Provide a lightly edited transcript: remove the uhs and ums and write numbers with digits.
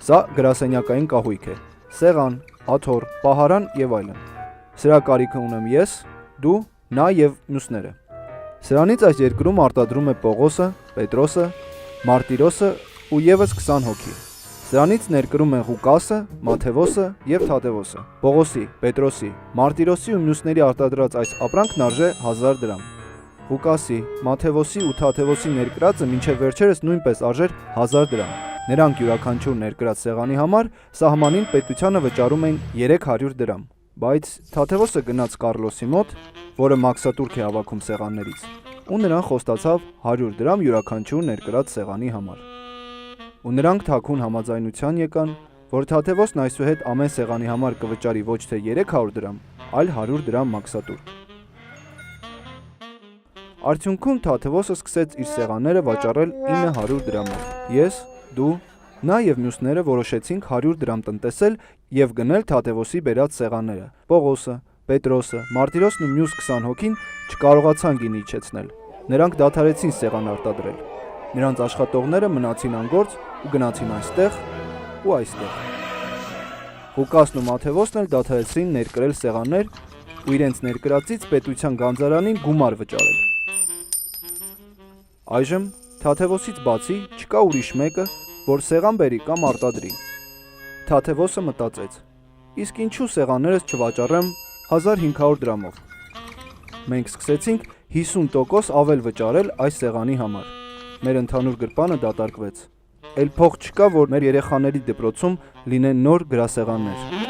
Սա գրասենյակային կահույք է։ Սեղան, աթոռ, պահարան եւ այլն։ Սրա կարիքը ունեմ ես, դու, նա եւ մյուսները։ Սրանից այս երկրում արտադրում է Պողոսը, Պետրոսը, Մարտիրոսը ու եւս 20 հոգի։ Սրանից ներկրում են Ղուկասը, Մաթեվոսը եւ Թադևոսը։ Պողոսի, Պետրոսի, Մարտիրոսի ու մյուսների արտադրած այս ապրանքն արժե 1000 դրամ։ Ղուկասի, Մաթեվոսի ու Թադևոսի ներկրածը մինչև վերջերս նույնպես արժեր 1000 դրամ։ Նրանք յուրաքանչյուր ներկրած սեղանի համար սահմանին պետությանը վճարում էին 300 դրամ։ Բայց Թադևոսը գնաց Կառլոսի մոտ, որը մաքսատուրք է հավաքում սեղաններից, ու նրան խոստացավ 100 դրամ յուրաքանչյուր ներկրած սեղանի համար։ Ու նրանք թաքուն համաձայնության եկան, որ Թադևոսն այսուհետ ամեն սեղանի համար կվճարի ոչ թե 300 դրամ, այլ 100 դրամ մաքսատուր։ Արդյունքում Թադևոսը սկսեց իր սեղանները վաճառել 900 դրամով։ Ես, դու, նա եւ մյուսները որոշեցինք 100 դրամ տնտեսել եւ գնել Թադևոսի բերած սեղանները։ Պողոսը, Պետրոսը, Մարտիրոսն ու մյուս 20 հոգին չկարողացան գինի իջեցնել։ Նրանք դադարեցին սեղան արտադրել։ Նրանց աշխատողները մնացին անգործ ու գնացին այստեղ ու այստեղ։ Ղուկասն ու Մաթեվոսն էլ դադարեցին ներկրել սեղաններ ու իրենց ներկրածից պետության գանձարանին գումար վճարել։ Այժմ Թադևոսից բացի չկա ուրիշ մեկը, որ սեղան բերի կամ արտադրի։ Թադևոսը մտածեց. իսկ ինչու սեղաններս չվաճառեմ 1500 դրամով։ Մենք սկսեցինք 50% ավել վճարել այս սեղանի համար։ Մեր ընդհանուր գրպանը դատարկվեց։ Էլ փող չկա, որ մեր երեխաների դպրոցում լինեն նոր գրասեղաններ։